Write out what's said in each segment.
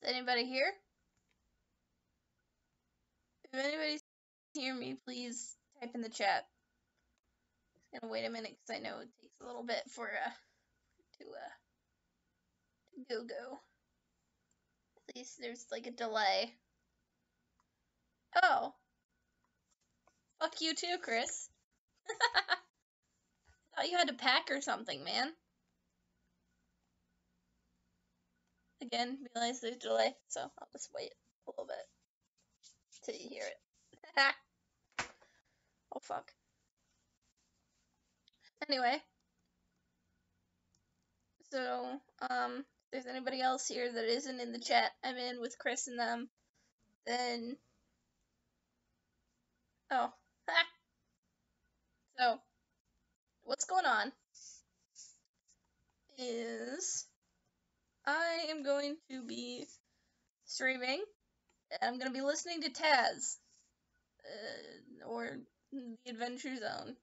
Is anybody here? If anybody's hear me, please type in the chat. I'm gonna wait a minute because I know it takes a little bit for to go. At least there's like a delay. Oh. Fuck you too, Chris. Thought you had to pack or something, man. Again, realize there's a delay, so I'll just wait a little bit till you hear it. Oh, fuck. Anyway. So, if there's anybody else here that isn't in the chat, I'm in with Chris and them, then... Oh. So, what's going on is I am going to be streaming, and I'm going to be listening to Taz, or The Adventure Zone,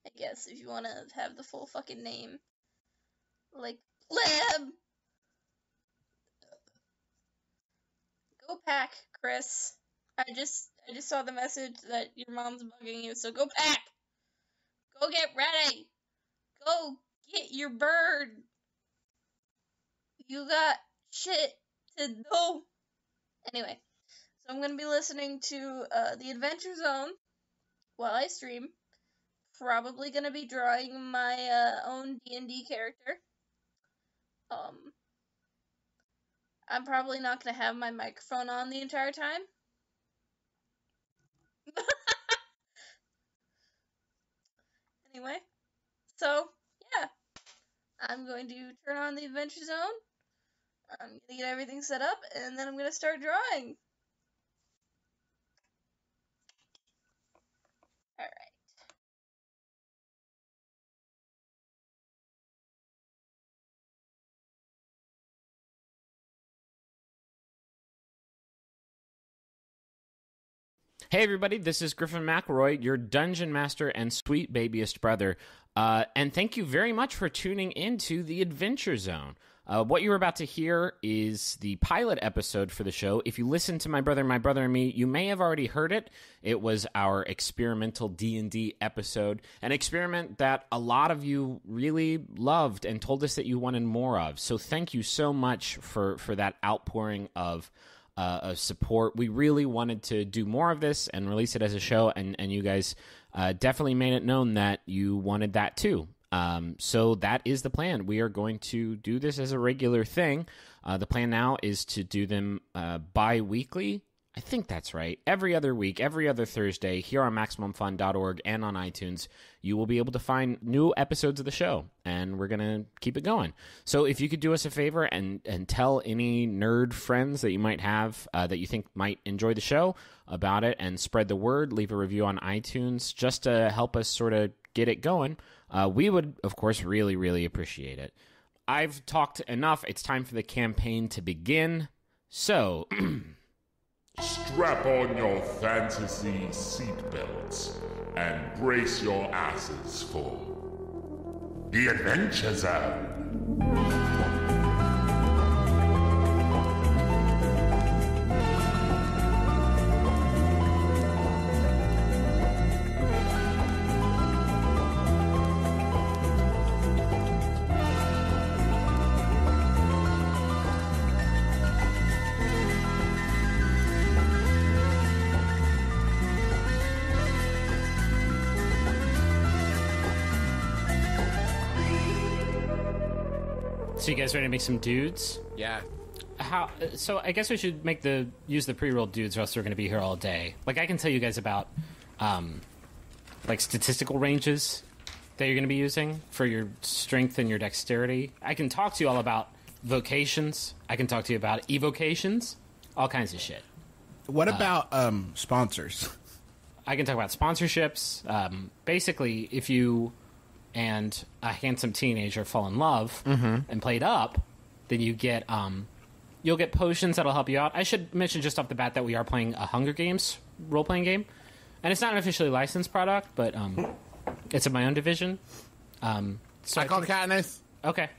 I guess, if you want to have the full fucking name. Like, Lib! Go pack, Chris. I just saw the message that your mom's bugging you, so go pack! Go get ready! Go get your bird! You got shit to do! Anyway, so I'm gonna be listening to The Adventure Zone while I stream. Probably gonna be drawing my own D&D character. I'm probably not gonna have my microphone on the entire time. Anyway, so, yeah. I'm going to turn on the Adventure Zone. I'm gonna get everything set up, and then I'm gonna start drawing. Alright. Hey everybody, this is Griffin McElroy, your Dungeon Master and sweet babyest brother, and thank you very much for tuning into the Adventure Zone. What you're about to hear is the pilot episode for the show. If you listen to My Brother and Me, you may have already heard it. It was our experimental D&D episode, an experiment that a lot of you really loved and told us that you wanted more of. So thank you so much for that outpouring of support. We really wanted to do more of this and release it as a show, and you guys definitely made it known that you wanted that too. So that is the plan. We are going to do this as a regular thing. The plan now is to do them bi-weekly. I think that's right. Every other week, every other Thursday, here on MaximumFun.org and on iTunes, you will be able to find new episodes of the show, and we're going to keep it going. So if you could do us a favor and tell any nerd friends that you might have that you think might enjoy the show about it, and spread the word, leave a review on iTunes, just to help us sort of get it going, we would, of course, really, really appreciate it. I've talked enough. It's time for the campaign to begin. So... Strap on your fantasy seatbelts and brace your asses for the Adventure Zone. So you guys ready to make some dudes? Yeah. So I guess we should use the pre-rolled dudes, or else we're going to be here all day. Like, I can tell you guys about like statistical ranges that you're going to be using for your strength and your dexterity. I can talk to you all about vocations. I can talk to you about evocations, all kinds of shit. What about sponsors? I can talk about sponsorships. Basically, if you and a handsome teenager fall in love and played up, then you get you'll get potions that'll help you out. I should mention just off the bat that we are playing a Hunger Games role-playing game, and it's not an officially licensed product, but it's in my own division. So I call Katniss. Okay.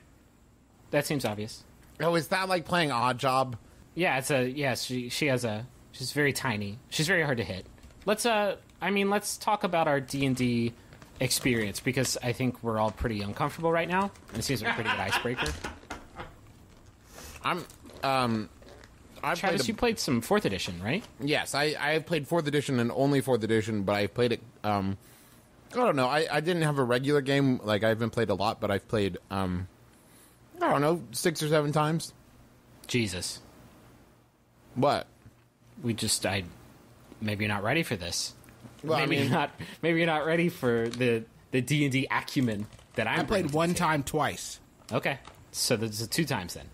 That seems obvious. Oh, is that like playing Odd Job? Yeah, she's very tiny. She's very hard to hit. Let's talk about our D&D experience, because I think we're all pretty uncomfortable right now, and it seems like a pretty good icebreaker. Travis, you played some 4th edition, right? Yes, I played 4th edition and only 4th edition, but I played it, I don't know, I didn't have a regular game, like, I haven't played a lot, but I've played, I don't know, 6 or 7 times. Jesus. What? Maybe you're not ready for this. Well, maybe you're not ready for the D&D acumen that I played one time twice. Okay, so there's 2 times then.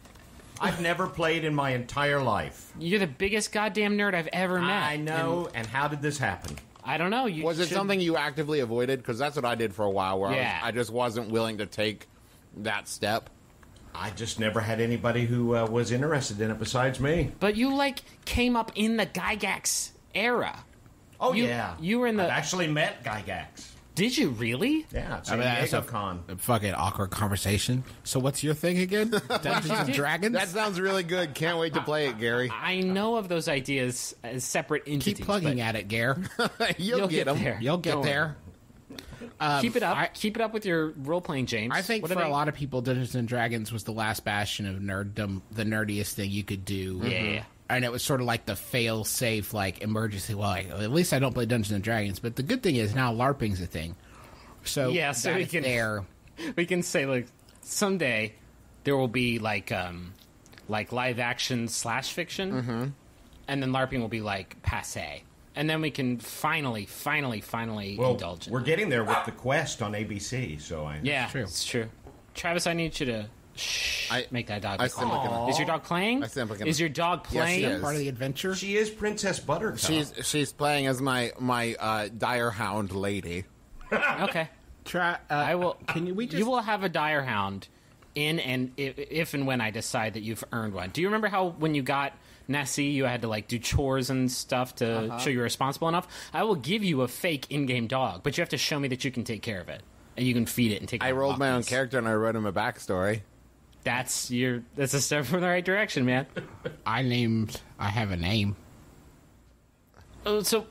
I've never played in my entire life. You're the biggest goddamn nerd I've ever met. I know, and how did this happen? I don't know. Was it something you actively avoided? Because that's what I did for a while, where I just wasn't willing to take that step. I just never had anybody who was interested in it besides me. But you, came up in the Gygax era. Oh, yeah. You were in the... I've actually met Gygax. Did you really? Yeah, it's That's a Con. a fucking awkward conversation. So what's your thing again? Dungeons and Dragons? That sounds really good. Can't wait to play it, Gary. I know of those ideas as separate entities. Keep plugging at it, Gare. You'll get them. there. You'll get there. Keep it up. Keep it up with your role-playing, James. I think for a lot of people, Dungeons and Dragons was the last bastion of nerddom, the nerdiest thing you could do. Yeah. And it was sort of like the fail-safe, emergency. Well, at least I don't play Dungeons and Dragons. But the good thing is now LARPing's a thing. So yeah, so we can say someday there will be live action / fiction, and then LARPing will be passe, and then we can finally indulge. We're getting there with the Quest on ABC. So it's true. Travis, I need you to make that dog. Is your dog playing? Is your dog playing? Yes, she is. Part of the adventure. She is Princess Buttercup. She's playing as my Direhound lady. Okay. I will. You will have a Direhound if and when I decide that you've earned one. Do you remember how when you got Nessie, you had to do chores and stuff to show you're responsible enough? I will give you a fake in-game dog, but you have to show me that you can take care of it and you can feed it and take. I rolled my own character and I wrote him a backstory. That's a step in the right direction, man. I have a name. So,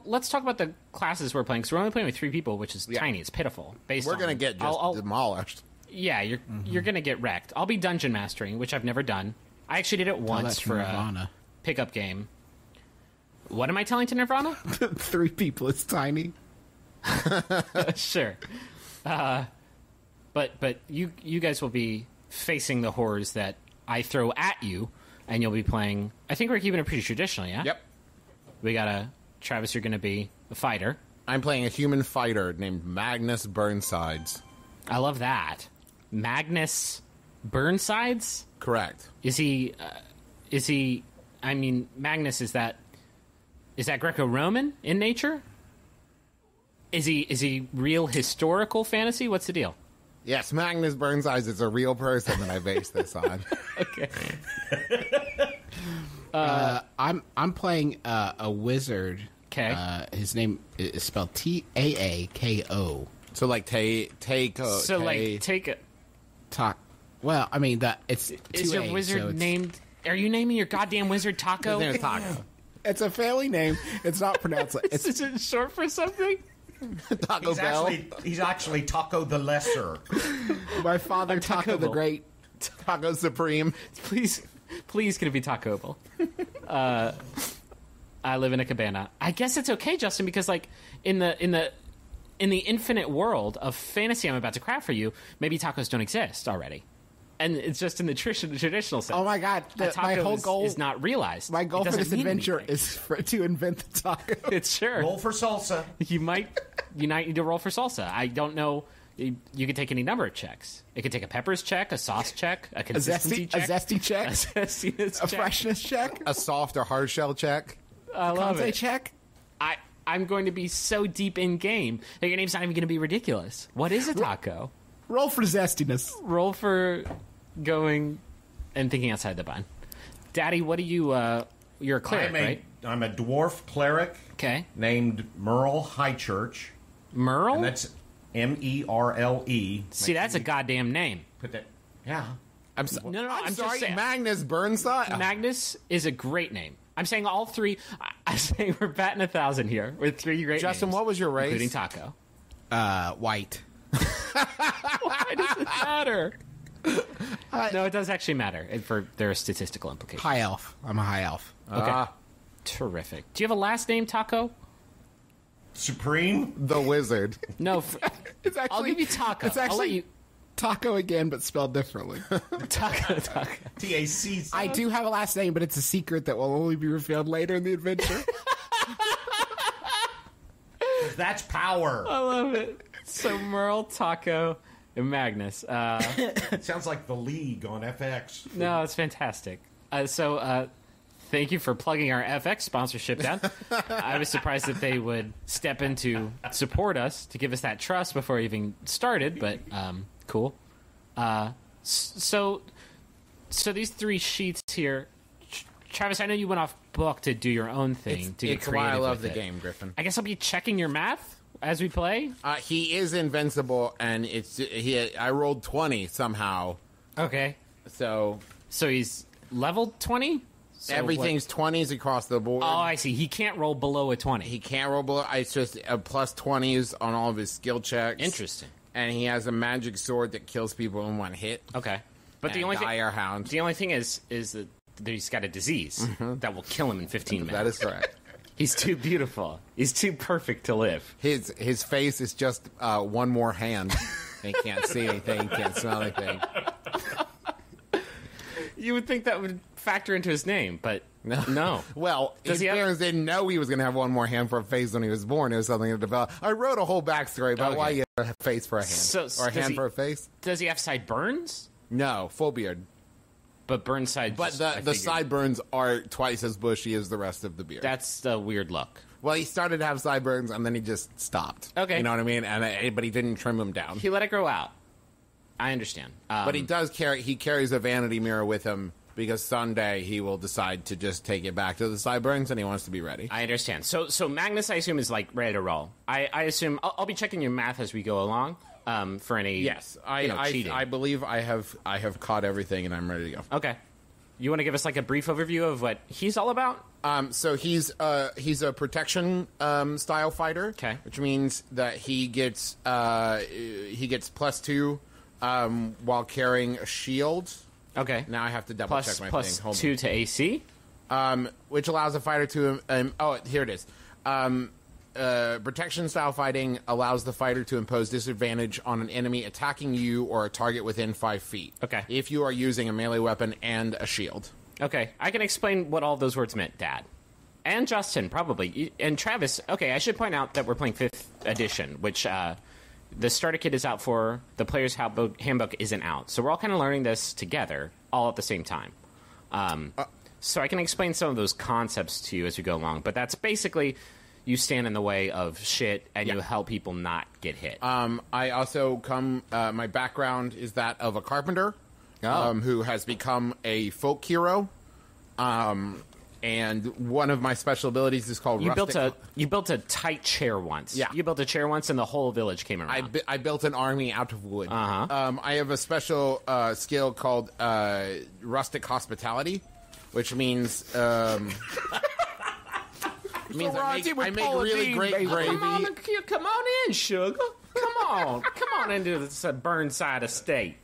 let's talk about the classes we're playing. So we're only playing with 3 people, which is tiny. It's pitiful. We're going to get demolished. Yeah, you're going to get wrecked. I'll be dungeon mastering, which I've never done. I actually did it once for Nirvana. A pickup game. What am I telling to Nirvana? 3 people is tiny. Sure. But you guys will be facing the horrors that I throw at you, and you'll be playing... I think we're keeping it pretty traditional, yeah? Yep. We got Travis, you're going to be a fighter. I'm playing a human fighter named Magnus Burnsides. I love that. Magnus Burnsides? Correct. Is he, I mean, Magnus, is that Greco-Roman in nature? Is he real historical fantasy? What's the deal? Yes, Magnus Burnsides is a real person that I base this on. Okay. I'm playing a wizard. Okay. His name is spelled Taako. So take. So take it. Talk. Well, I mean it's. Is your wizard named? Are you naming your goddamn wizard Taco? His name is Taco. It's a family name. It's not pronounced like. Is it short for something? Taco Bell. He's actually Taco the Lesser. My father, Taco the Great. Taco Supreme. Please, can it be Taco Bell? I live in a cabana. I guess it's okay, Justin, because in the infinite world of fantasy I'm about to craft for you, maybe tacos don't exist already, and it's just in the traditional sense. Oh my god! My whole goal is not realized. My goal for this adventure is to invent the taco. It's sure. Roll for salsa. You might need to roll for salsa. I don't know. You could take any number of checks. It could take a peppers check, a sauce check, a consistency check, a zesty check, a zestiness check, freshness check, a soft or hard shell check. I love it. Check. I'm going to be so deep in game that your name's not even going to be ridiculous. What is a taco? Roll for zestiness. Roll for going and thinking outside the bun. Daddy, what are you? You're a cleric, right? I'm a dwarf cleric. Okay. Named Merle Highchurch. Merle? And that's Merle. See, that's a goddamn name. Put that. Yeah. No, I'm sorry, just saying. Magnus Burnside. Magnus is a great name. I'm saying all three. I'm saying we're batting 1,000 here with three great Justin, names, what was your race? including Taco. White. Why does it matter? No, it does actually matter. There are statistical implications. High elf. I'm a high elf. Okay. Terrific. Do you have a last name, Taco? Supreme? The Wizard. No. It's actually, I'll give you Taco. It's I'll actually let you. Taco again, but spelled differently. Taco. TAC. I do have a last name, but it's a secret that will only be revealed later in the adventure. That's power. I love it. So Merle, Taco, and Magnus. It sounds like the League on FX. No, it's fantastic. Thank you for plugging our FX sponsorship down. I was surprised that they would step in to support us, to give us that trust before we even started, but cool. So these three sheets here, Travis, I know you went off book to do your own thing. It's why I love the game, Griffin. I guess I'll be checking your math as we play. He is invincible, and I rolled 20 somehow. Okay. So he's level 20? So everything's 20s across the board. Oh, I see. He can't roll below a 20. He can't roll below. It's just a plus 20s on all of his skill checks. Interesting. And he has a magic sword that kills people in one hit. Okay. But the And only dire hound. The only thing is that he's got a disease that will kill him in 15 minutes. That is correct. He's too beautiful. He's too perfect to live. His face is just one more hand. He can't see anything, can't smell anything. You would think that would factor into his name, but no. Well, his parents didn't know he was going to have one more hand for a face when he was born. It was something to develop. I wrote a whole backstory about why you have a face for a hand. Or a hand for a face. Does he have sideburns? No, full beard. But burn sides. But the sideburns are twice as bushy as the rest of the beard. That's the weird look. Well, he started to have sideburns, and then he just stopped. Okay. You know what I mean? But he didn't trim them down. He let it grow out. I understand. But he carries a vanity mirror with him because someday he will decide to just take it back to the sideburns, and he wants to be ready. I understand. So Magnus, I assume, is like ready to roll. I assume I'll be checking your math as we go along. For any cheating. I believe I have caught everything, and I'm ready to go. Okay. You want to give us like a brief overview of what he's all about? So he's a protection style fighter. Okay. Which means that he gets +2 while carrying a shield. Okay. Now I have to double check my thing. Hold +2 to AC. Which allows a fighter to here it is. Protection style fighting allows the fighter to impose disadvantage on an enemy attacking you or a target within 5 feet. Okay. If you are using a melee weapon and a shield. Okay. I can explain what all those words meant, Dad. And Justin, probably. And Travis. Okay, I should point out that we're playing 5th edition, which the starter kit is out for. The player's handbook isn't out. So we're all kind of learning this together, all at the same time. So I can explain some of those concepts to you as we go along. But that's basically... You stand in the way of shit, and you help people not get hit. I also my background is that of a carpenter who has become a folk hero. And one of my special abilities is called rustic. You built a tight chair once. Yeah. You built a chair once, and the whole village came around. I built an army out of wood. Uh-huh. I have a special skill called rustic hospitality, which means... It means I make really great gravy. Come on in, sugar. Come on into this Burnside estate.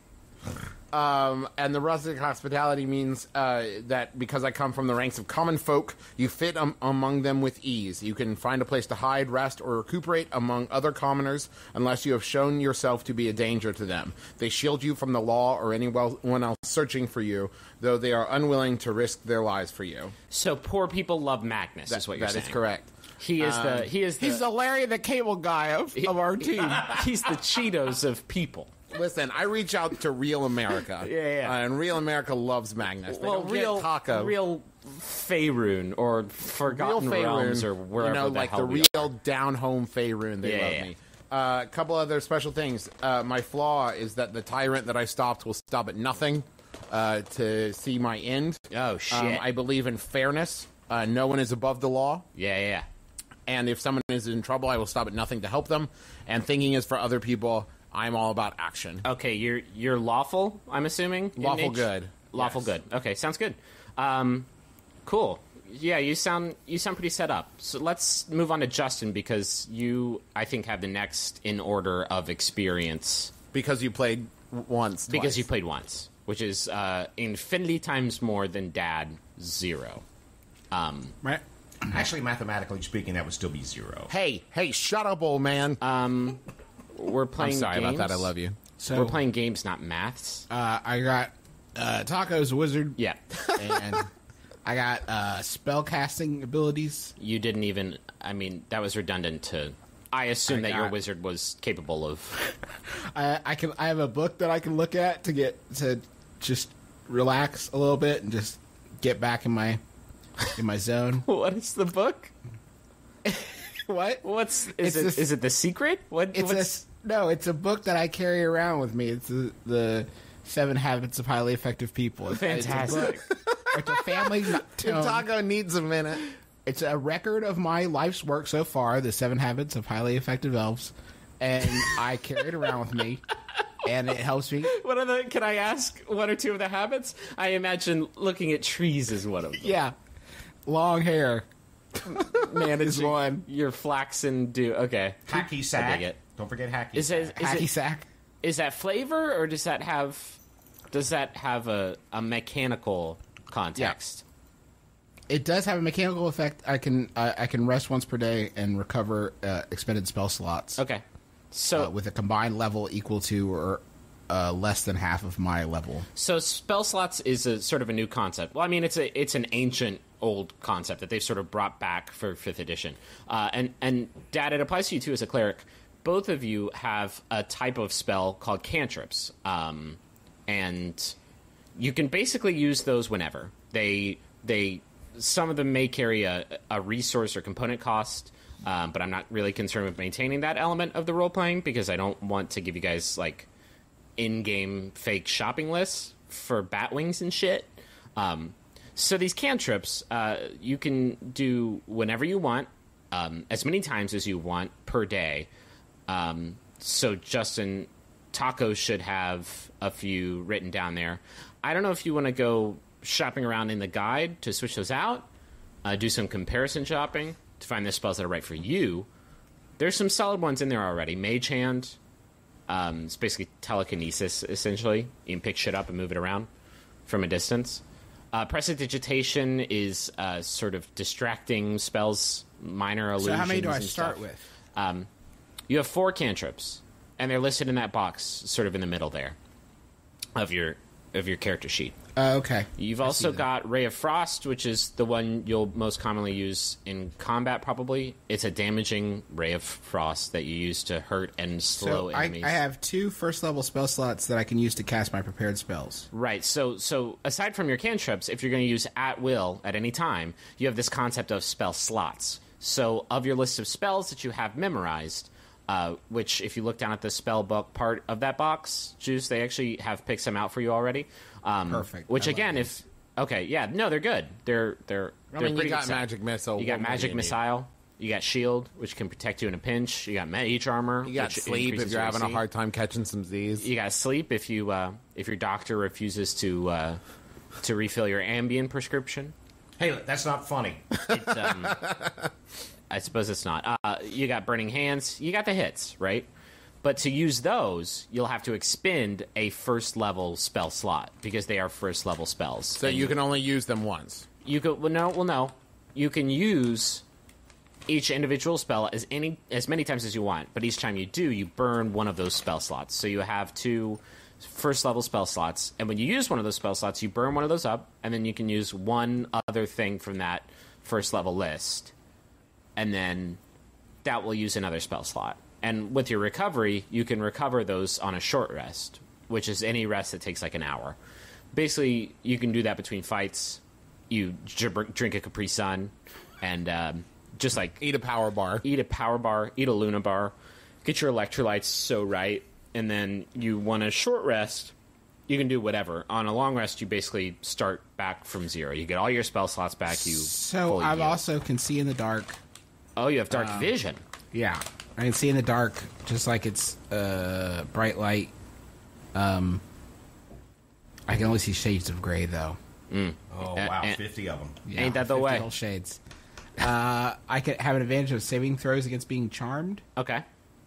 And the rustic hospitality means that because I come from the ranks of common folk, you fit among them with ease. You can find a place to hide, rest, or recuperate among other commoners unless you have shown yourself to be a danger to them. They shield you from the law or anyone else searching for you, though they are unwilling to risk their lives for you. So poor people love Magnus, is what you're saying. That is correct. He's the Larry the Cable Guy of our team. He's the Cheetos of people. Listen, I reach out to real America. Yeah. And real America loves Magnus. They don't real get Taco. Real Faerun or Forgotten Realms or wherever like the real down-home Faerun. They love me. A couple other special things. My flaw is that the tyrant that I stopped will stop at nothing to see my end. Oh, shit. I believe in fairness. No one is above the law. Yeah. And if someone is in trouble, I will stop at nothing to help them. And thinking is for other people. I'm all about action. Okay, you're lawful, I'm assuming? in Lawful nature? good. Lawful Yes. good. Okay, sounds good. Cool. Yeah, you sound pretty set up. So let's move on to Justin, because you, I think, have the next in order of experience. Because you played once. Because twice. you played once, which is infinity times more than Dad 0. Right. Actually, mathematically speaking, that would still be 0. Hey, shut up, old man. We're playing I'm sorry games. about that. I love you. So We're playing games, not maths. I got Taco's wizard, Yeah. and I got spell casting abilities. You didn't even... I mean, that was redundant to... I assume that your got- wizard was capable of... I have a book that I can look at to just relax a little bit and just get back in my zone. What is the book? What? Is it The Secret? It's a book that I carry around with me. It's the 7 Habits of Highly Effective People. Fantastic. It's a family tome. Taco needs a minute. It's a record of my life's work so far, the 7 Habits of Highly Effective Elves, and I carry it around with me, and it helps me. Can I ask one or two of the habits? I imagine looking at trees is one of them. Yeah, long hair. Managing one. your flaxen do. Okay. Hacky I sack. dig it. Don't forget hacky Is sack. Hacky sack. Is that flavor, or does that have a mechanical context? It does have a mechanical effect. I can rest once per day and recover expended spell slots. Okay. So With a combined level equal to or less than half of my level. So spell slots is a sort of a new concept. Well, I mean, it's an ancient old concept that they've sort of brought back for 5th edition. And Dad, it applies to you too as a cleric. Both of you have a type of spell called cantrips, and you can basically use those whenever. They some of them may carry a resource or component cost. But I'm not really concerned with maintaining that element of the role playing, because I don't want to give you guys like in-game fake shopping lists for bat wings and shit. So these cantrips, you can do whenever you want, as many times as you want per day. So Justin, Taco should have a few written down there. I don't know if you want to go shopping around in the guide to switch those out, do some comparison shopping to find the spells that are right for you. There's some solid ones in there already. Mage Hand, it's basically telekinesis, essentially. You can pick shit up and move it around from a distance. Prestidigitation is sort of distracting spells, minor illusions. So how many do I and start stuff. with? You have 4 cantrips, and they're listed in that box, sort of in the middle there, of your character sheet. Okay. You've also got Ray of Frost, which is the one you'll most commonly use in combat, probably. It's a damaging Ray of Frost that you use to hurt and slow So enemies. I have 2 first-level spell slots that I can use to cast my prepared spells. Right, so aside from your cantrips, if you're going to use at will at any time, you have this concept of spell slots. So of your list of spells that you have memorized, which if you look down at the spell book part of that box, Juice, they actually have picked some out for you already. Perfect. Which I again, love if okay, yeah, no, they're good. They're I mean, pretty you got good set. magic missile. You got what more magic do you need? missile. You got shield, which can protect you in a pinch. You got mage armor. You got which sleep if increases you're your having a AC. hard time catching some Z's. You got sleep if your doctor refuses to refill your Ambien prescription. Hey, that's not funny. I suppose it's not. You got burning hands. You got the hits, right? But to use those, you'll have to expend a first-level spell slot, because they are first-level spells. So And you can only use them once. You could no. You can use each individual spell as many times as you want, but each time you do, you burn one of those spell slots. So you have 2 first-level spell slots, and when you use one of those spell slots, you burn one of those up, and then you can use one other thing from that first-level list, and then that will use another spell slot. And with your recovery, you can recover those on a short rest, which is any rest that takes like an hour. Basically, you can do that between fights. You drink a Capri Sun, and just like Eat a power bar. eat a Luna bar, get your electrolytes so right, and then you want a short rest, you can do whatever. On a long rest, you basically start back from 0. You get all your spell slots back. You So fully I've heal. also can see in the dark. Oh, you have dark vision. Yeah. I can see in the dark, just like it's bright light. I can only see shades of gray, though. Oh, wow, 50 of them. Yeah, Ain't that the 50 way? whole shades. I could have an advantage of saving throws against being charmed, Okay.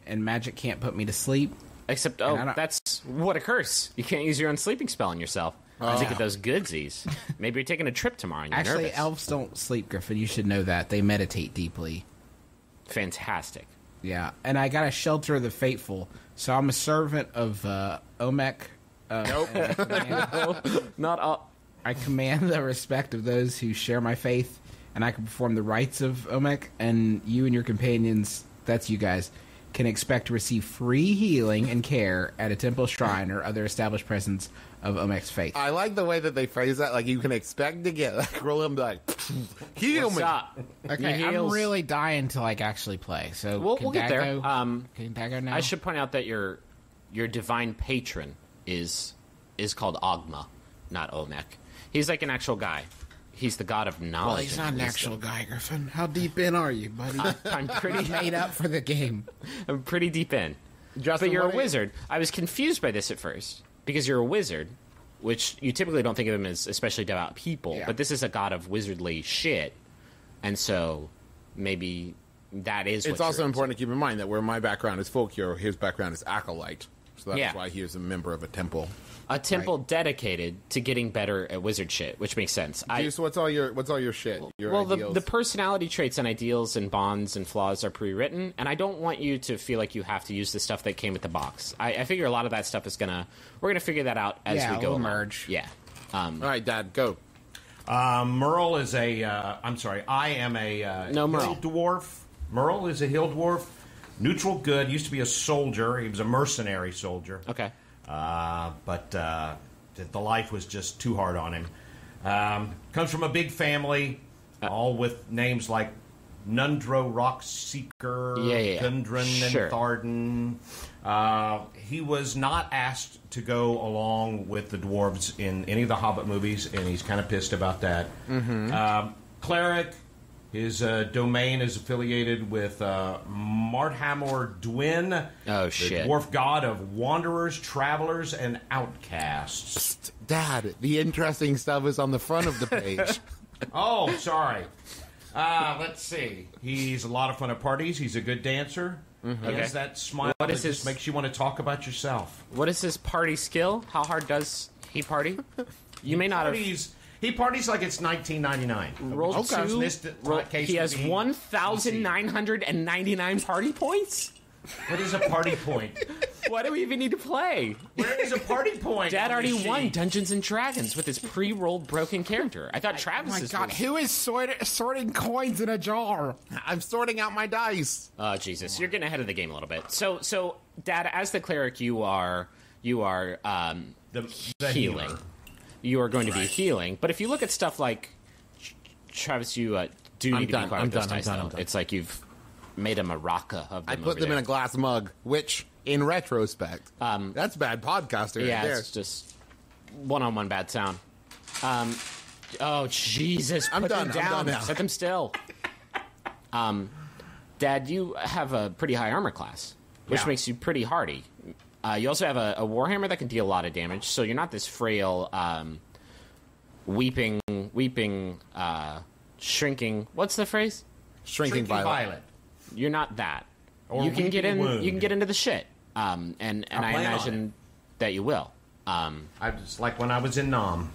and magic can't put me to sleep. Except, I don't- that's what a curse. You can't use your own sleeping spell on yourself. To get those goodsies. Maybe you're taking a trip tomorrow and you're Actually, nervous. elves don't sleep, Griffin. You should know that. They meditate deeply. Fantastic. Yeah, and I got a shelter of the faithful, so I'm a servant of Omek. Nope. Not all. I command the respect of those who share my faith, and I can perform the rites of Omek, and you and your companions, that's you guys, can expect to receive free healing and care at a temple shrine or other established presence of Omek's faith. I like the way that they phrase that. Like, you can expect to get, like, roll him, like, heal What's me. up? Okay, Your I'm heals. really dying to, like, actually play, so We'll can get there. Dago- can Dago now? I should point out that your divine patron is called Ogma, not Omek. He's like an actual guy. He's the god of knowledge. Well, he's not and an wisdom. actual guy, Griffin. How deep in are you, buddy? I'm pretty Made up for the game. I'm pretty deep in. Justin, But you're a what are you- wizard. I was confused by this at first because you're a wizard, which you typically don't think of him as especially devout people. Yeah. But this is a god of wizardly shit, and so maybe that is. It's what also you're important to keep in mind that where my background is folk hero, his background is acolyte. So that's Yeah. why he is a member of a temple. a temple dedicated to getting better at wizard shit, which makes sense. So what's all your shit? Your Well, ideals? the personality traits and ideals and bonds and flaws are pre-written, and I don't want you to feel like you have to use the stuff that came with the box. I figure a lot of that stuff we're gonna figure that out as Yeah, we go we'll along. merge. Yeah. all right, Dad, go. Merle is I'm sorry, I am a No, hill Merle. dwarf. Merle is a hill dwarf. Neutral good. Used to be a soldier. He was a mercenary soldier. Okay. But the life was just too hard on him. Comes from a big family, all with names like Nundro, Rockseeker, Yeah. Gundren, Sure. and Tharden. He was not asked to go along with the dwarves in any of the Hobbit movies, and he's kind of pissed about that. Cleric, his domain is affiliated with Marthamor Dwin, Oh, shit. the dwarf god of wanderers, travelers, and outcasts. Dad, the interesting stuff is on the front of the page. Oh, sorry. Let's see. He's a lot of fun at parties. He's a good dancer. He has that smile What that is just his- makes you want to talk about yourself. What is his party skill? How hard does he party? You may not have He parties like it's 1999. rolled Okay. two. Missed it. Case He has would be 1,999 party points. What is a party point? Why do we even need to play? Where is a party point? Dad on already this won sheet? Dungeons and Dragons with his pre-rolled broken character. I thought Oh Travis's my god, was- who is sorting coins in a jar? I'm sorting out my dice. Oh Jesus, you're getting ahead of the game a little bit. So, Dad, as the cleric, you are The healing. healer. You are going to be healing. But if you look at stuff like Travis, you do I'm need to done, be quiet I'm with those done, I'm dice, done, though. I'm done. It's like you've made a maraca of them. I put over them in there. a glass mug, which, in retrospect, that's bad podcasting Yeah, right there. it's just one-on-one bad sound. Oh Jesus! I'm Put done, them I'm down. done now. Set them still. Dad, you have a pretty high armor class, which Yeah. makes you pretty hardy. You also have a warhammer that can deal a lot of damage, so you're not this frail, weeping, shrinking. What's the phrase? Shrinking violet. You're not that. Or you can get in. weeping wound. You can get into the shit. And I'll I plan on imagine that you will. I just like when I was in Nam.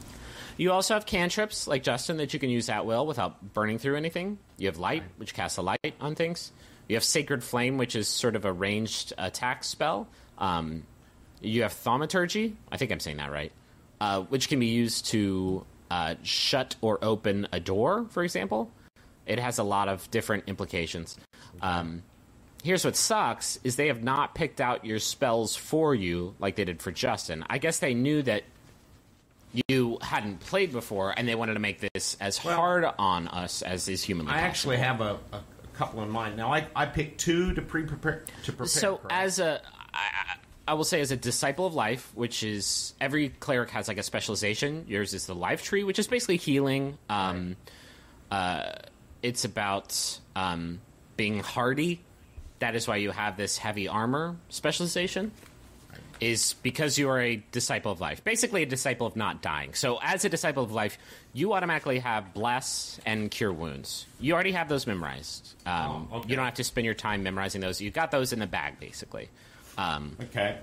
You also have cantrips, like Justin, that you can use at will without burning through anything. You have light, which casts a light on things. You have sacred flame, which is sort of a ranged attack spell. You have thaumaturgy. I think I'm saying that right. Which can be used to shut or open a door, for example. It has a lot of different implications. Here's what sucks, is they have not picked out your spells for you like they did for Justin. I guess they knew that you hadn't played before, and they wanted to make this as hard on us as is humanly I possible. actually have a couple in mind. Now, I picked two to prepare. So, correct? I will say, as a disciple of life, which is every cleric has like a specialization. Yours is the life tree, which is basically healing. It's about being hardy. that is why you have this heavy armor specialization, is because you are a disciple of life. Basically, a disciple of not dying. So as a disciple of life, you automatically have bless and cure wounds. You already have those memorized. Okay. You don't have to spend your time memorizing those. You've got those in the bag, basically. Okay.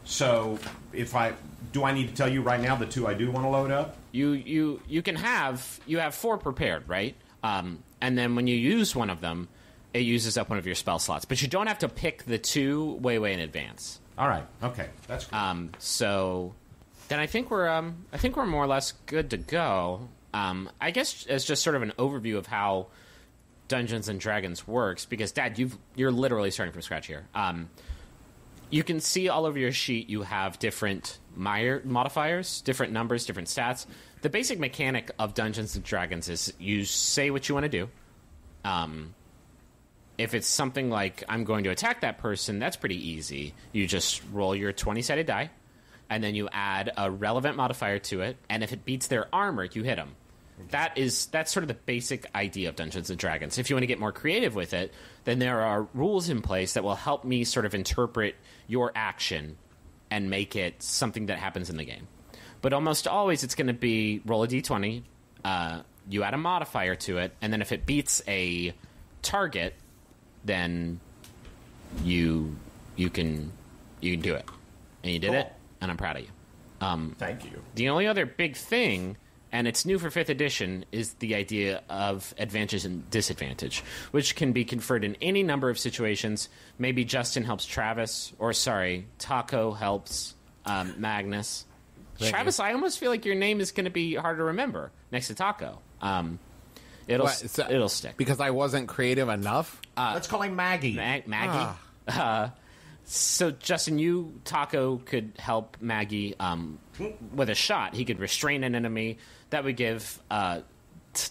So do I need to tell you right now the 2 I do want to load up? You have 4 prepared, right? And then when you use one of them, it uses up one of your spell slots. But you don't have to pick the 2 way in advance. All right. Okay. That's good. So then I think we're more or less good to go. I guess as just sort of an overview of how Dungeons and Dragons works, because Dad, you're literally starting from scratch here. You can see all over your sheet you have different modifiers, different numbers, different stats. The basic mechanic of Dungeons and Dragons is you say what you want to do. If it's something like, I'm going to attack that person, that's pretty easy. You just roll your 20-sided die, and then you add a relevant modifier to it, and if it beats their armor, you hit them. Okay. That's sort of the basic idea of Dungeons & Dragons. If you want to get more creative with it, then there are rules in place that will help me sort of interpret your action and make it something that happens in the game. But almost always it's going to be roll a d20, you add a modifier to it, and then if it beats a target, then you can do it. And you did it, and I'm proud of you. Thank you. The only other big thing, and it's new for 5th edition, is the idea of advantage and disadvantage, which can be conferred in any number of situations. Maybe Justin helps Travis, or Taco helps Magnus. Travis, I almost feel like your name is going to be hard to remember next to Taco. It'll stick. Because I wasn't creative enough? Let's call him Maggie. Maggie? So, Justin, Taco could help Maggie with a shot. He could restrain an enemy. That would give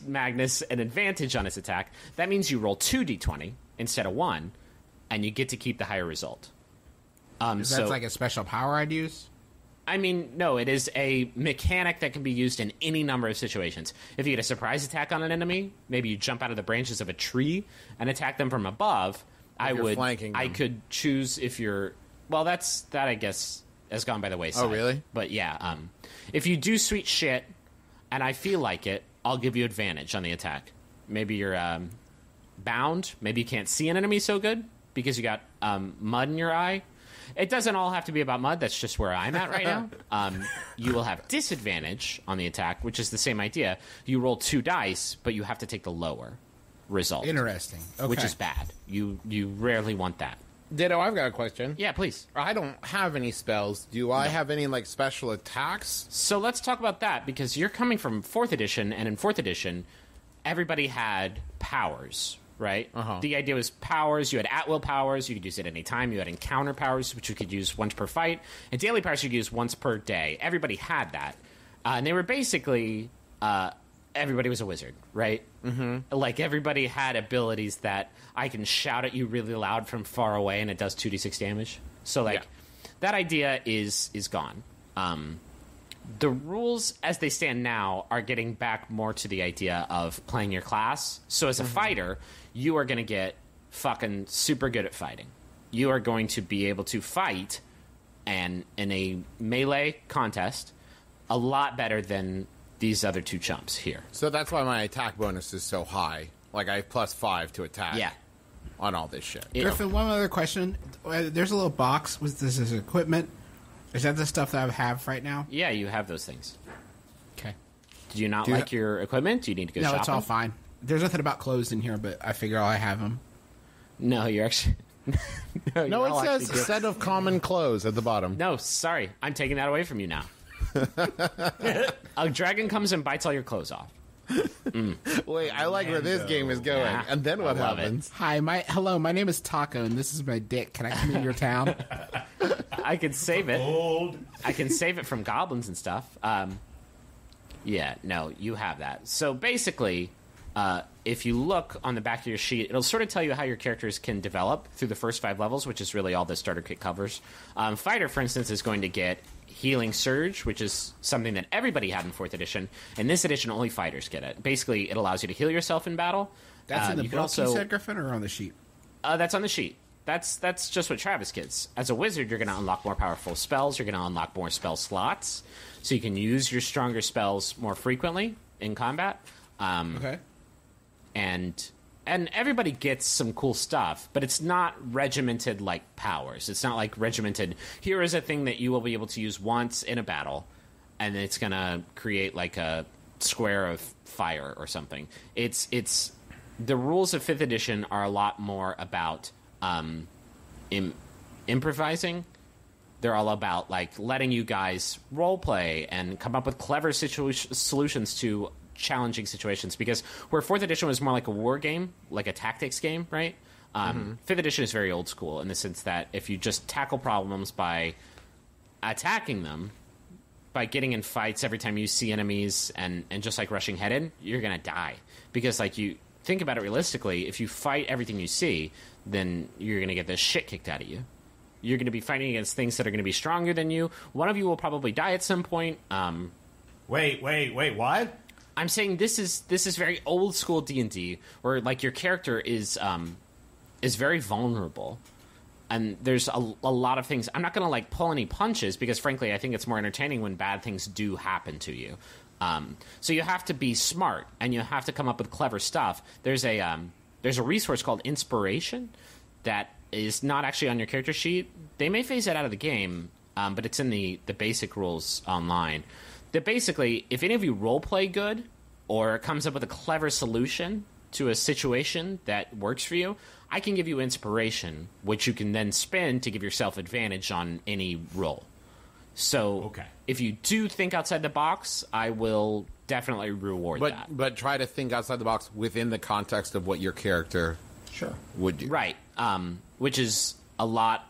Magnus an advantage on his attack. That means you roll 2d20 instead of 1, and you get to keep the higher result. Is that like a special power I'd use? I mean, no, it is a mechanic that can be used in any number of situations. If you get a surprise attack on an enemy, maybe you jump out of the branches of a tree and attack them from above. I could choose if you're... Well, that I guess has gone by the wayside. Oh, really? But yeah, if you do sweet shit and I feel like it, I'll give you advantage on the attack. Maybe you're bound. Maybe you can't see an enemy so good because you got mud in your eye. It doesn't all have to be about mud. That's just where I'm at right now. You will have disadvantage on the attack, which is the same idea. You roll 2 dice, but you have to take the lower result. Interesting. Okay. Which is bad. You rarely want that. Ditto, I've got a question. Yeah, please. I don't have any spells. Do I have any, special attacks? So let's talk about that, because you're coming from 4th edition, and in 4th edition, everybody had powers, right? Uh-huh. The idea was powers. You had at-will powers. You could use it any time. You had encounter powers, which you could use once per fight. And daily powers you could use once per day. Everybody had that. And they were basically... everybody was a wizard, right? Mm-hmm. Like, everybody had abilities that I can shout at you really loud from far away, and it does 2d6 damage. So, that idea is gone. The rules, as they stand now, are getting back more to the idea of playing your class. So, as a fighter, you are going to get fucking super good at fighting. You are going to be able to fight, and in a melee contest, a lot better than these other 2 chumps here. So that's why my attack bonus is so high. Like, I have +5 to attack. Yeah. On all this shit. Griffin, one other question. There's a little box with this as equipment. Is that the stuff that I have right now? Yeah, you have those things. Okay. Did you not like your equipment? Do you need to go shopping? No, it's all fine. There's nothing about clothes in here, but I figure I have them. No, you're actually... No, it says a set of common clothes at the bottom. No, sorry. I'm taking that away from you now. A dragon comes and bites all your clothes off. Wait, I like where this game is going. Yeah, and then what I love happens? Hi, my name is Taco, and this is my dick. Can I come in your town? I can save it. Old. I can save it from goblins and stuff. Yeah, no, you have that. So basically, if you look on the back of your sheet, it'll sort of tell you how your characters can develop through the first 5 levels, which is really all the starter kit covers. Fighter, for instance, is going to get Healing Surge, which is something that everybody had in 4th edition. In this edition, only fighters get it. Basically, it allows you to heal yourself in battle. That's in the you book can also... you said, Griffin, or on the sheet? That's on the sheet. That's just what Travis gets. As a wizard, you're going to unlock more powerful spells. You're going to unlock more spell slots, so you can use your stronger spells more frequently in combat. Okay. And everybody gets some cool stuff, but it's not regimented like powers. It's not like regimented. Here is a thing that you will be able to use once in a battle, and it's going to create like a square of fire or something. It's the rules of 5th edition are a lot more about improvising. They're all about like letting you guys role play and come up with clever solutions to challenging situations. Because where 4th edition was more like a war game, like a tactics game, right? 5th edition is very old school in the sense that if you just tackle problems by attacking them, by getting in fights every time you see enemies and just like rushing head in, you're gonna die. Because like you think about it realistically, if you fight everything you see, then you're gonna get the shit kicked out of you. You're gonna be fighting against things that are gonna be stronger than you. One of you will probably die at some point. Wait, what? I'm saying this is very old school D&D, where like your character is very vulnerable. And there's a lot of things. I'm not going to like pull any punches because, frankly, I think it's more entertaining when bad things do happen to you. So you have to be smart and you have to come up with clever stuff. There's a resource called Inspiration that is not actually on your character sheet. They may phase it out of the game, but it's in the basic rules online. That basically, if any of you role play good or comes up with a clever solution to a situation that works for you, I can give you inspiration, which you can then spend to give yourself advantage on any roll. So if you do think outside the box, I will definitely reward that. But try to think outside the box within the context of what your character would do. Right. Which is a lot...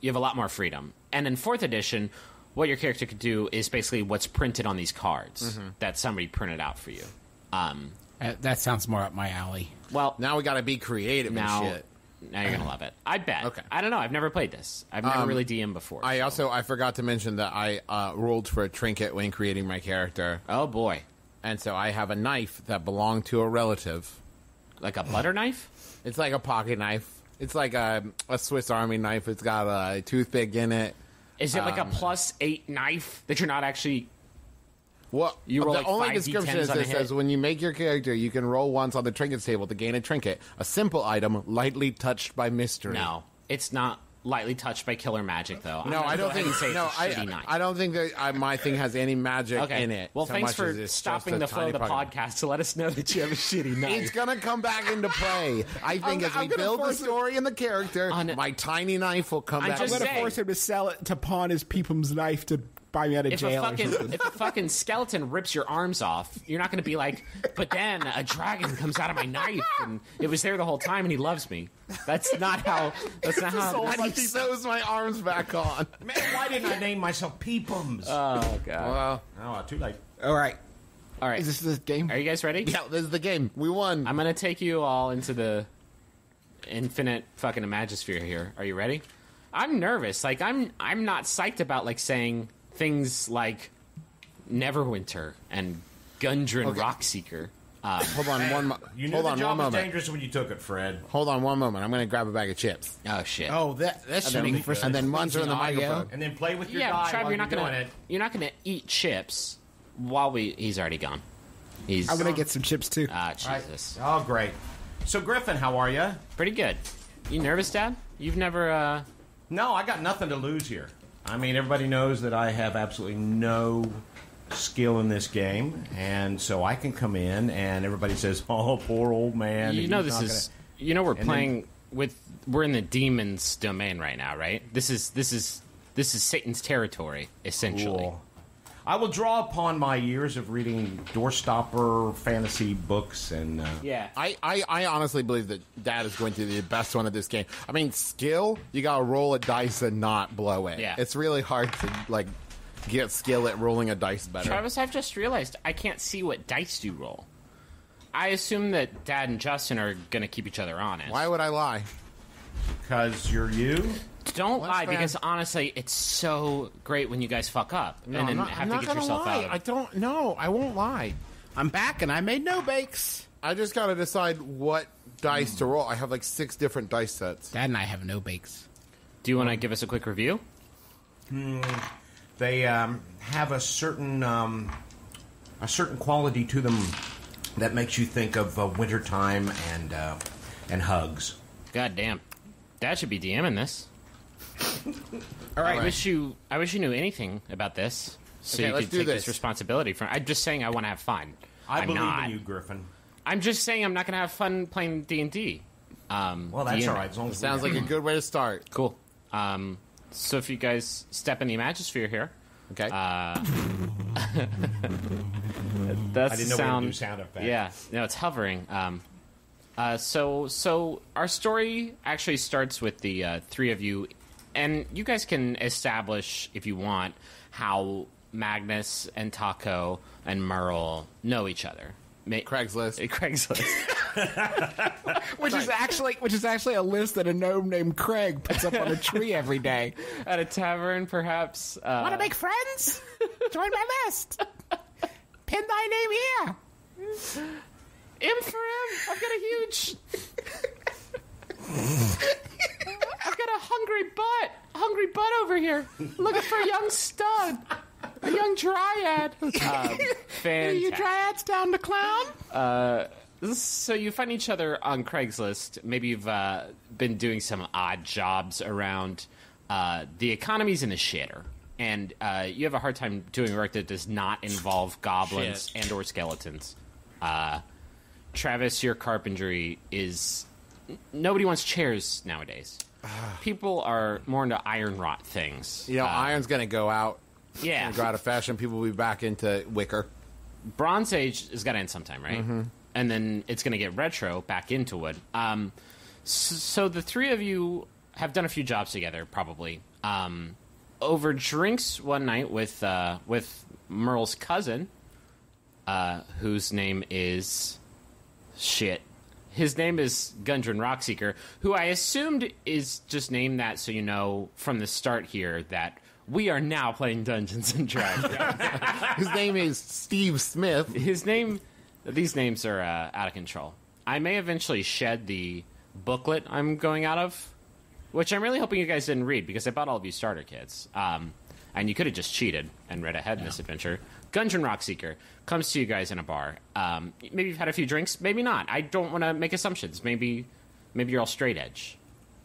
you have a lot more freedom. And in 4th edition, what your character could do is basically what's printed on these cards that somebody printed out for you. That sounds more up my alley. Well, now we got to be creative and shit. Now you're gonna love it. I bet. Okay. I don't know. I've never played this. I've never really DM'd before. I forgot to mention that I rolled for a trinket when creating my character. Oh boy! And so I have a knife that belonged to a relative. Like a butter knife? It's like a pocket knife. It's like a Swiss Army knife. It's got a toothpick in it. Is it like a +8 knife that you're not actually... Well, you roll the like only 5 description D10s is on a it says hit? when you make your character, you can roll once on the trinkets table to gain a trinket. A simple item, lightly touched by mystery. No, it's not lightly touched by killer magic, though. No, I don't think. No, I don't think that my thing has any magic in it. Well, so thanks much for as it's stopping just the a flow of the tiny pocket. podcast to let us know that you have a shitty knife. It's gonna come back into play. I think as we build the story and the character, my tiny knife will come back. just I'm going to saying. force him to sell it to pawn his Peepum's knife to buy me out of jail or something. If a fucking skeleton rips your arms off, you're not going to be like, but then a dragon comes out of my knife and it was there the whole time and he loves me. That's not how. And he sews my arms back on. Man, why didn't I name myself Peepums? Oh god. Well, Too late. All right. All right. Is this the game? Are you guys ready? yeah, this is the game. We won. I'm going to take you all into the infinite fucking imagisphere here. Are you ready? I'm nervous. Like I'm not psyched about like saying things like Neverwinter and Gundren Rockseeker. Hold on You knew hold the on job one was moment. dangerous when you took it, Fred. Hold on one moment. I'm going to grab a bag of chips. Oh shit. Oh, that's And then, for and then monitor the audio. microphone. And then play with your yeah, die Trav, while you're not doing gonna it. you're not gonna eat chips while he's already gone. He's I'm going to get some chips, too. Jesus. Oh, great. So, Griffin, how are you? Pretty good. You nervous, Dad? You've never No, I got nothing to lose here. I mean, everybody knows that I have absolutely no skill in this game, and so I can come in and everybody says, "Oh, poor old man." you know he's this not is gonna-" you know we're And playing with we're in the demon's domain right now, right? This is Satan's territory, essentially. Cool. I will draw upon my years of reading doorstopper fantasy books and Yeah. I honestly believe that Dad is going to be the best one at this game. I mean, skill, you got to roll a dice and not blow it. Yeah. It's really hard to, like, get skill at rolling a dice better. Travis, I've just realized I can't see what dice you roll. I assume that Dad and Justin are going to keep each other honest. Why would I lie? because you're you. Don't What's lie, that? because honestly, it's so great when you guys fuck up No, and then I'm have not to get gonna yourself lie. out of I it. don't know. I won't lie. I'm back, and I made no bakes. I just gotta decide what dice to roll. I have like 6 different dice sets. Dad and I have no bakes. Do you want to give us a quick review? They have a certain quality to them that makes you think of wintertime and hugs. God damn. Dad should be DMing this. All right. I wish you knew anything about this, so Okay, you let's could do take this. this responsibility from. I'm just saying I want to have fun. I believe not. in you, Griffin. I'm just saying I'm not going to have fun playing D&D. Well, that's DMing. all right. As long as Sounds like a good way to start. Cool. So if you guys step in the Imagisphere here, Okay. that's I didn't the know we sound. would do sound effects. Yeah, no, it's hovering. So our story actually starts with the 3 of you, and you guys can establish if you want how Magnus and Taco and Merle know each other. Craigslist. Craigslist. Which is actually a list that a gnome named Craig puts up on a tree every day. At a tavern, perhaps. Want to make friends? Join my list. Pin thy name here. M for M. I've got a huge. I've got a hungry butt over here, looking for a young stud, a young dryad. Fantastic. dryads down to clown? So you find each other on Craigslist. Maybe you've been doing some odd jobs around. The economy's in the shitter, and you have a hard time doing work that does not involve goblins and or skeletons. Travis, your carpentry is... Nobody wants chairs nowadays. People are more into iron rot things. You know, iron's going to go out. Yeah. Go out of fashion. People will be back into wicker. Bronze Age has got to end sometime, right? Mm-hmm. And then it's going to get retro back into wood. So the 3 of you have done a few jobs together, probably. Over drinks one night with Merle's cousin, whose name is... Shit. His name is Gundren Rockseeker, who I assumed is just named that so you know from the start here that we are now playing Dungeons and Dragons. His name is Steve Smith. These names are out of control. I may eventually shed the booklet I'm going out of, which I'm really hoping you guys didn't read because I bought all of you starter kits. And you could have just cheated and read ahead in this adventure. Gundren Rockseeker comes to you guys in a bar. Maybe you've had a few drinks, maybe not. I don't want to make assumptions. Maybe you're all straight edge.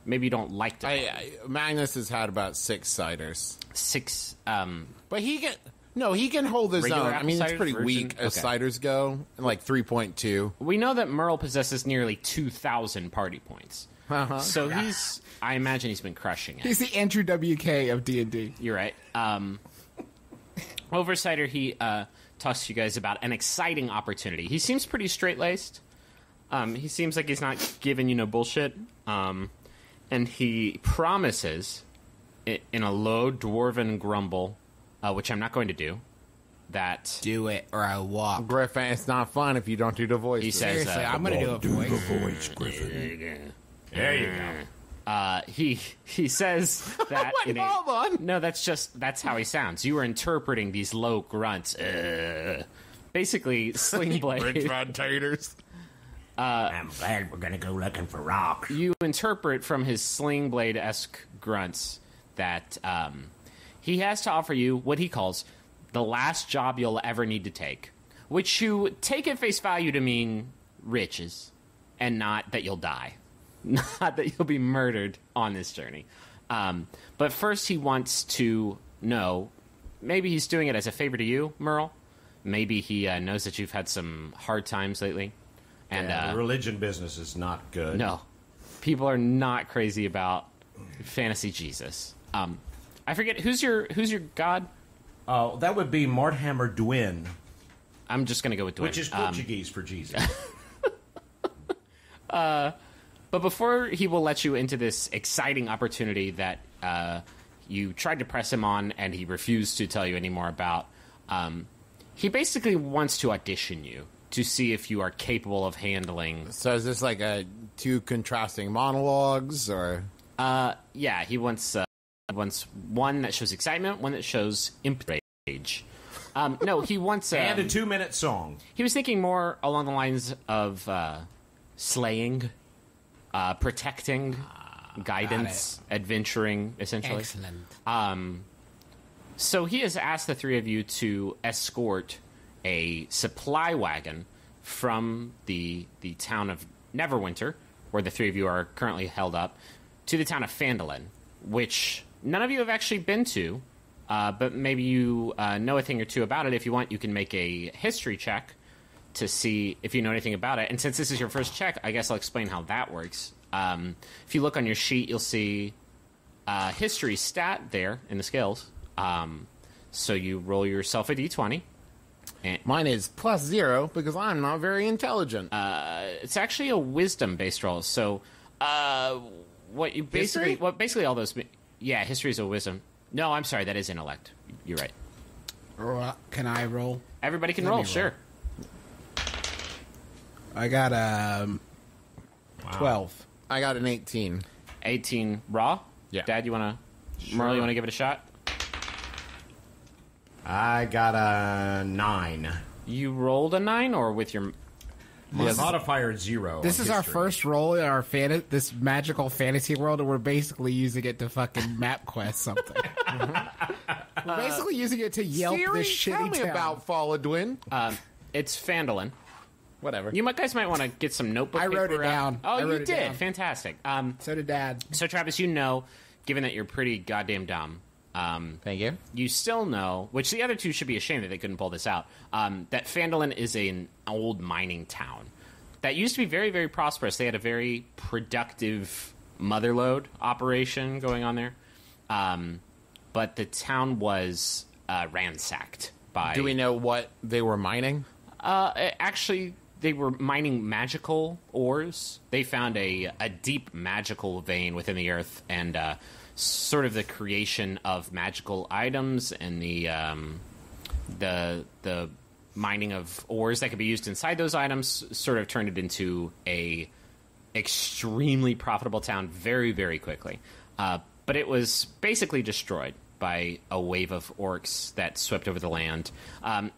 Maybe you don't like to. Magnus has had about 6 ciders. 6. But he can hold his Regular own. I mean, it's apple pretty cider weak version? as Okay. ciders go, like 3.2. We know that Merle possesses nearly 2,000 party points. So I imagine he's been crushing it. He's the Andrew WK of D&D. You're right. Oversighter, he talks to you guys about an exciting opportunity. He seems pretty straight-laced. He seems like he's not giving you no bullshit. And he promises, in a low dwarven grumble, which I'm not going to do, that... Do it or I walk. Griffin, it's not fun if you don't do the voice. He says... Seriously, I'm going to do a voice. Voice, Griffin. There you go. He says that Wait, hold on. No, that's how he sounds. You were interpreting these low grunts. Basically, Sling Blade. Fried taters. I'm glad we're going to go looking for rocks. You interpret from his Sling Blade-esque grunts that he has to offer you what he calls the last job you'll ever need to take, which you take at face value to mean riches, and not that you'll die. Not that you'll be murdered on this journey. But first he wants to know, maybe he's doing it as a favor to you, Merle. Maybe he knows that you've had some hard times lately. And The religion business is not good. no, people are not crazy about fantasy Jesus. I forget, who's your god? Oh, that would be Marthammer Dwin, I'm just going to go with Dwayne. which is Portuguese for Jesus. But before he will let you into this exciting opportunity that you tried to press him on and he refused to tell you any more about, he basically wants to audition you to see if you are capable of handling... So is this like a 2 contrasting monologues, or... Yeah, he wants one that shows excitement, one that shows rage. No, he wants And a 2-minute song. He was thinking more along the lines of slaying, protecting, guidance, adventuring, essentially. Excellent. So he has asked the three of you to escort a supply wagon from the town of Neverwinter, where the three of you are currently held up, to the town of Phandalin, which none of you have actually been to, but maybe you know a thing or two about it. If you want, you can make a history check to see if you know anything about it. And since this is your first check, I guess I'll explain how that works. If you look on your sheet, you'll see history stat there in the skills. So you roll yourself a d20. Mine is +0 because I'm not very intelligent. It's actually a wisdom-based roll. So basically all those... Yeah, history is a wisdom. No, I'm sorry, that is intellect. You're right. Can I roll? Everybody can Let roll, me roll. sure. I got 12. I got an 18. 18 raw? Yeah. Dad, you want to... Merle, you want to give it a shot? I got a 9. You rolled a 9 or with your... My modifier is 0. This on is our history. first roll in our this magical fantasy world, and we're basically using it to fucking map quest something. We're basically using it to Yelp Siri, this shitty tell me town. about Falladwin. It's Phandalin. Whatever. You guys might want to get some notebook I wrote paper it out. down. Oh, I you wrote it did. down. Fantastic. So did Dad. So, Travis, you know, given that you're pretty goddamn dumb, Thank you. you still know, which the other two should be ashamed that they couldn't pull this out, that Phandalin is an old mining town that used to be very, very prosperous. They had a very productive motherlode operation going on there. But the town was ransacked by... Do we know what they were mining? Actually, they were mining magical ores. They found a deep magical vein within the earth, and sort of the creation of magical items and the mining of ores that could be used inside those items sort of turned it into a extremely profitable town very, very quickly. But it was basically destroyed by a wave of orcs that swept over the land.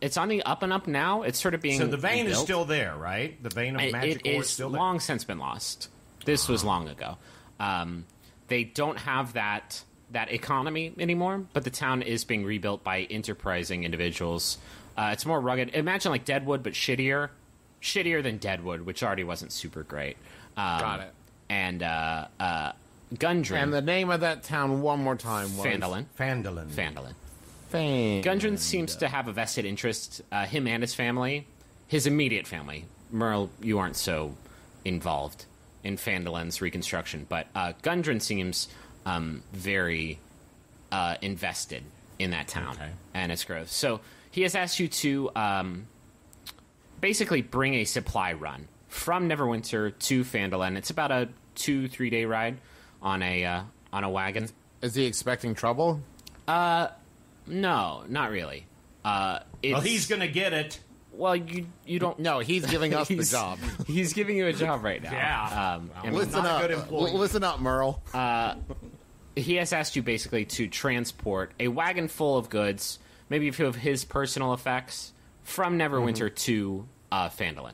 It's on the up and up now. It's sort of being So the vein is rebuilt. still there, right? The vein of magic It ore is is still there. long since been lost. This was long ago. They don't have that economy anymore, but the town is being rebuilt by enterprising individuals. It's more rugged. Imagine like Deadwood, but shittier than Deadwood, which already wasn't super great. Got it. And Gundren. And the name of that town one more time was... Phandalin. Phandalin. Gundren seems to have a vested interest, him and his family, his immediate family. Merle, you aren't so involved in Phandalin's reconstruction, but Gundren seems very invested in that town and its growth. So he has asked you to basically bring a supply run from Neverwinter to Phandalin. It's about a 2-3 day ride on a wagon. Is he expecting trouble? No, not really. Well, he's going to get it. Well, you don't. No, he's giving us the He's- job. He's giving you a job right now. Yeah. And Listen not a up. good employee. Listen up, Merle. he has asked you basically to transport a wagon full of goods, maybe a few of his personal effects, from Neverwinter to Phandalin.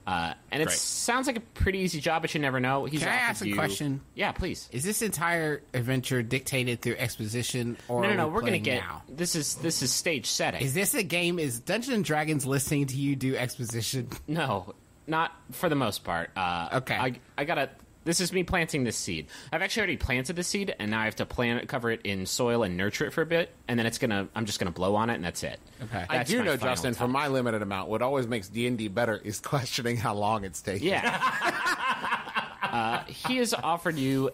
And it Great. sounds like a pretty easy job, but you never know. He's Can I offered ask a you- question? Yeah, please. Is this entire adventure dictated through exposition, or No, are no, we we're gonna playing get. now? This is stage setting. Is this a game? Is Dungeons and Dragons listening to you do exposition? No, not for the most part. Okay. I gotta. This is me planting this seed. I've actually already planted the seed, and now I have to cover it in soil and nurture it for a bit, and then I'm just gonna blow on it, and that's it. Okay. I That's do my know, final Justin, touch. for my limited amount, what always makes D&D better is questioning how long it's taking. Yeah. He has offered you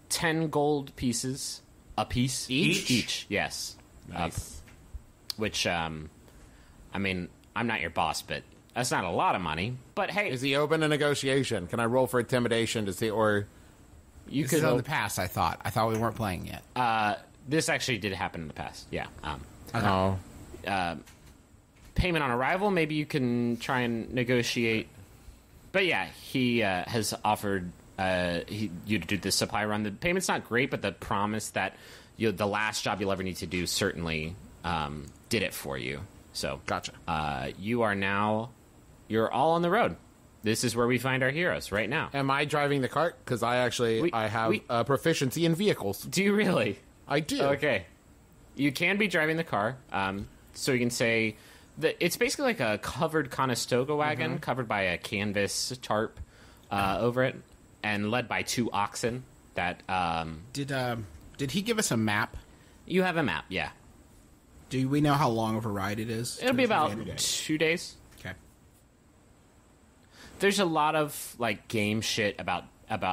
10 gold pieces a piece. Each? Yes. Nice. Which, I mean, I'm not your boss, but that's not a lot of money. But hey, Is he open to negotiation? Can I roll for intimidation to see, or... you This is could. on the past. I thought we weren't playing yet. This actually did happen in the past. Yeah. Oh. Payment on arrival, maybe you can try and negotiate. But yeah, he has offered you to do this supply run. The payment's not great, but the promise that the last job you'll ever need to do certainly did it for you. So Gotcha. You're all on the road. This is where we find our heroes right now. Am I driving the cart? Because I have proficiency in vehicles. Do you really? I do. Okay. You can be driving the car. So you can say that it's basically like a covered Conestoga wagon, covered by a canvas tarp over it, and led by 2 oxen. That Did he give us a map? you have a map. Yeah, Do we know how long of a ride it is? it'll be about 2 days. Okay. There's a lot of like game shit about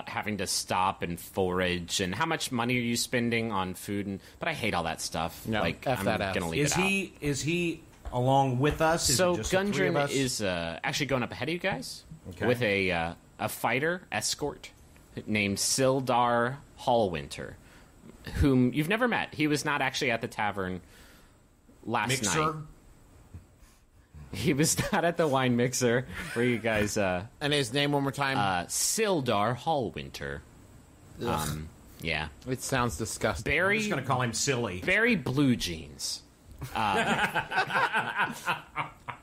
having to stop and forage and how much money are you spending on food, but I hate all that stuff. No, like F I'm that ass. gonna leave Is it out. is he along with us? Is So it just the 3 of Gundren us? is actually going up ahead of you guys Okay. with a fighter escort named Sildar Hallwinter, whom you've never met. He was not actually at the tavern last Mixer. night. He was not at the wine mixer where you guys. And his name one more time. Sildar Hallwinter. Yeah. It sounds disgusting. I'm Barry just going to call him silly. Barry Blue Jeans.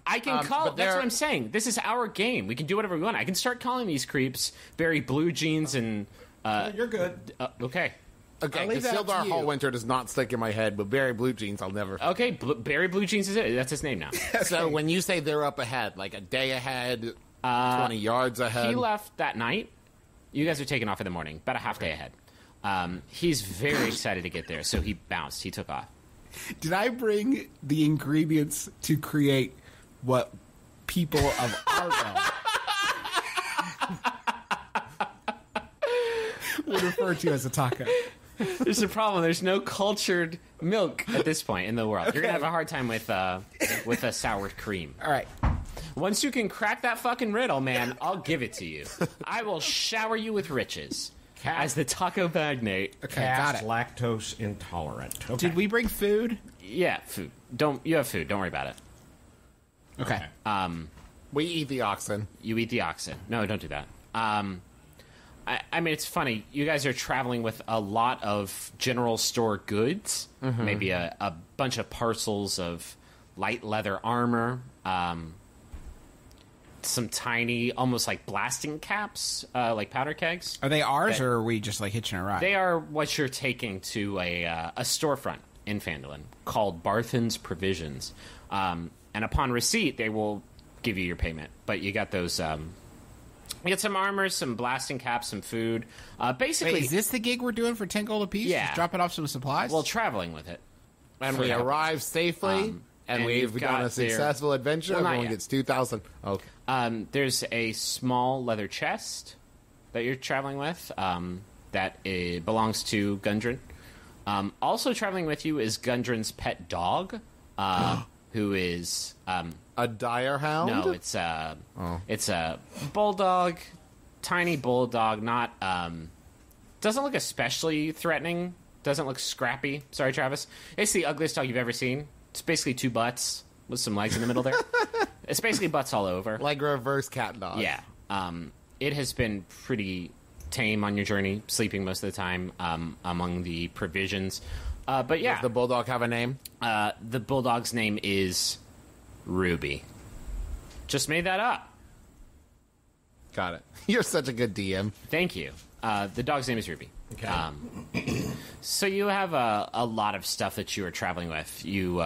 I can call. but That's they're- what I'm saying. This is our game. We can do whatever we want. I can start calling these creeps Barry Blue Jeans and. You're good. Okay. Okay, I'll leave because that up to Sildar you. Hallwinter does not stick in my head, but Barry Blue Jeans, I'll never. Okay. Barry Blue Jeans is it. That's his name now. So when you say they're up ahead, like a day ahead, 20 yards ahead. He left that night. You guys are taking off in the morning, about a half day ahead. He's very excited to get there, so he bounced. He took off. Did I bring the ingredients to create what people of our realm would refer to as a taco? There's a problem. There's no cultured milk at this point in the world. You're gonna have a hard time with a sour cream. All right. Once you can crack that fucking riddle, man, I'll give it to you. I will shower you with riches as the taco magnate. Okay, Cast got it. lactose intolerant. Okay. Did we bring food? Yeah, food. You have food. Don't worry about it. Okay. We eat the oxen. You eat the oxen. No, don't do that. I mean, it's funny. You guys are traveling with a lot of general store goods. Maybe a bunch of parcels of light leather armor. Some tiny, almost like blasting caps, like powder kegs. Are they ours, or are we just like hitching a ride? They are what you're taking to a storefront in Phandalin called Barthen's Provisions. And upon receipt, they will give you your payment. But you got those... you get some armor, some blasting caps, some food. Basically... Wait, is this the gig we're doing for 10 gold apiece? Yeah. Just dropping off some supplies? well, traveling with it. And For we the- arrive safely, and and we've you've done got a successful adventure. Well, not Everyone yet. gets 2,000. Okay. There's a small leather chest that you're traveling with that belongs to Gundren. Also traveling with you is Gundren's pet dog, who is... A dire hound? no, it's a bulldog, tiny bulldog, not... doesn't look especially threatening, doesn't look scrappy. Sorry, Travis. It's the ugliest dog you've ever seen. It's basically 2 butts with some legs in the middle there. It's basically butts all over. Like a reverse cat dog. Yeah. It has been pretty tame on your journey, sleeping most of the time among the provisions. But yeah, Does the bulldog have a name? the bulldog's name is Ruby. Just made that up. Got it. You're such a good DM. Thank you. The dog's name is Ruby. Okay. So you have a lot of stuff that you are traveling with. You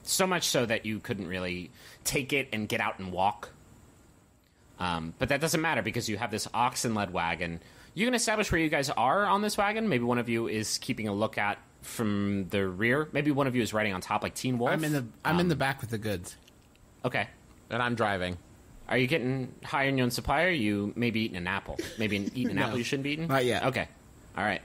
so much so that you couldn't really take it and get out and walk. But that doesn't matter because you have this oxen-led wagon. You can establish where you guys are on this wagon. Maybe one of you is keeping a lookout from the rear. Maybe one of you is riding on top like Teen Wolf. I'm in the back with the goods. Okay. And I'm driving. Are you getting high on your own supply, or are you maybe eating an apple? Maybe eating an apple you shouldn't be eating? Not yet. Okay. All right.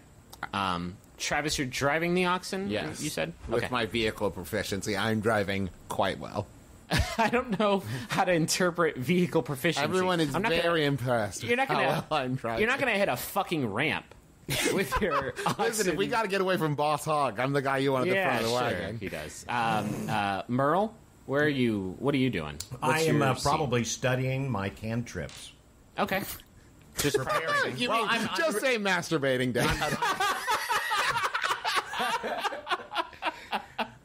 Travis, you're driving the oxen? Yes. You said? With Okay. my vehicle proficiency, I'm driving quite well. I don't know how to interpret vehicle proficiency. Everyone is I'm not very gonna, impressed. You're not how gonna. well I'm driving. You're not gonna hit a fucking ramp with your oxen. Listen, if we got to get away from Boss Hog, I'm the guy you want at the front of the sure, wagon. he does. Merle, where are you? What are you doing? I What's am your scene? probably studying my cantrips. Okay. Just Preparing. You Well, mean, I'm- just say masturbating, Dad.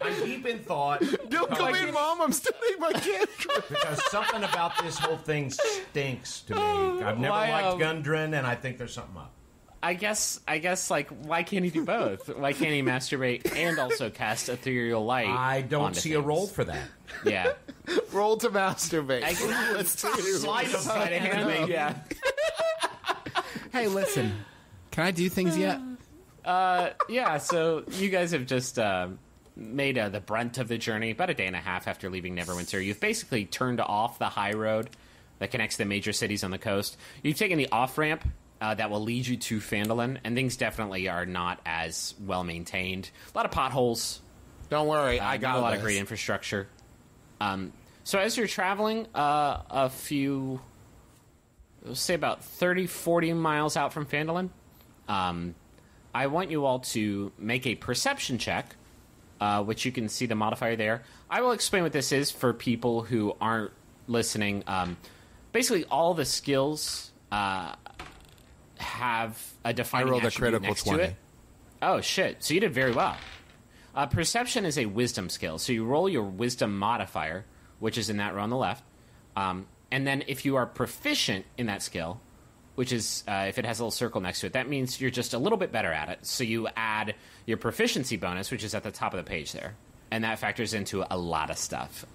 I'm deep deep in thought. Don't come in, Mom. I'm studying my kid. Because something about this whole thing stinks to me. I've never liked Gundren, and I think there's something up. I guess, like, why can't he do both? Why can't he masturbate and also cast ethereal light? I don't see a role for that. Yeah. Roll to masturbate. Let's do sleight of hand. Yeah. Hey, listen. Can I do things yet? Yeah, so you guys have just made the brunt of the journey about a day and a half after leaving Neverwinter. You've basically turned off the high road that connects the major cities on the coast. You've taken the off-ramp that will lead you to Phandalin, and things definitely are not as well maintained. A lot of potholes. Don't worry, I got not a lot this. of great infrastructure. So as you're traveling a few, let's say about 30, 40 miles out from Phandalin, I want you all to make a perception check, which you can see the modifier there. I will explain what this is for people who aren't listening. Basically, all the skills have a defining I rolled a attribute critical next 20. to it. Oh, shit. So you did very well. Perception is a wisdom skill. So you roll your wisdom modifier, which is in that row on the left. And then if you are proficient in that skill, which is if it has a little circle next to it, that means you're just a little bit better at it. So you add your proficiency bonus, which is at the top of the page there. And that factors into a lot of stuff.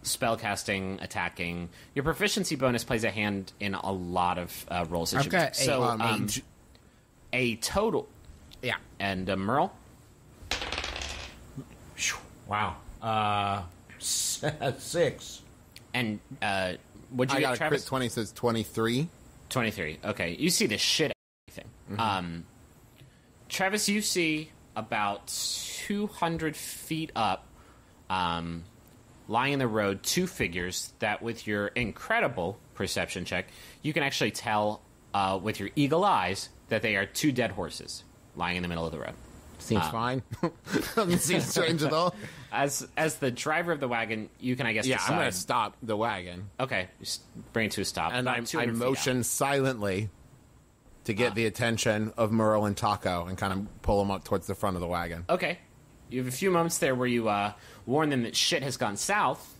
Spellcasting, attacking. Your proficiency bonus plays a hand in a lot of rolls that I've you got make. So a total. Yeah. And Merle? Wow. 6. And what'd you I get, got a Travis? crit 20, says 23. 23. Okay. You see the shit out of everything. Travis, you see about 200 feet up, lying in the road, two figures that with your incredible perception check, you can actually tell with your eagle eyes that they are two dead horses lying in the middle of the road. Seems fine. Doesn't seem strange at all. As the driver of the wagon, you can, I guess, Yeah, decide. I'm going to stop the wagon. Okay, just bring it to a stop. And About I 200 feet motion silently to get the attention of Merle and Taco and kind of pull them up towards the front of the wagon. out. Okay. You have a few moments there where you warn them that shit has gone south.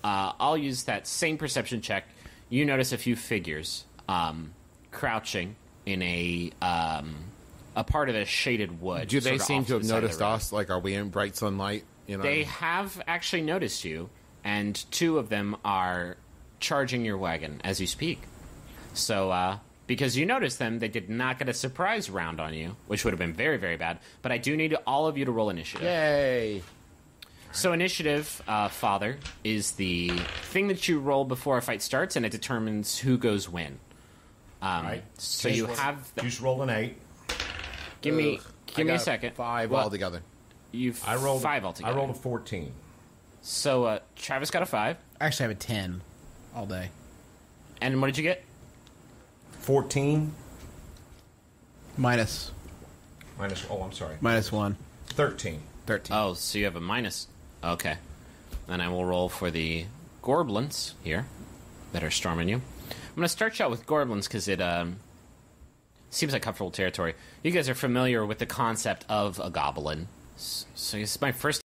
I'll use that same perception check. You notice a few figures crouching in a part of a shaded wood. Do they sort of seem off to have the side of noticed the road. us? Like, are we in bright sunlight? You know, They have actually noticed you, and two of them are charging your wagon as you speak. So, because you noticed them, they did not get a surprise round on you, which would have been very, very bad. But I do need all of you to roll initiative. Yay! So initiative, Father, is the thing that you roll before a fight starts, and it determines who goes when. Right. So you have... Just roll an 8. Give me I a got second. 5 Well, altogether. You've I rolled 5 altogether. I rolled a 14. So Travis got a 5. I actually have a 10 all day. And what did you get? 14 Minus I'm sorry. minus 1. 13. 13. Oh, so you have a minus. Okay. Then I will roll for the Gorblins here that are storming you. I'm going to start you out with Gorblins because it seems like comfortable territory. You guys are familiar with the concept of a goblin. So this is my first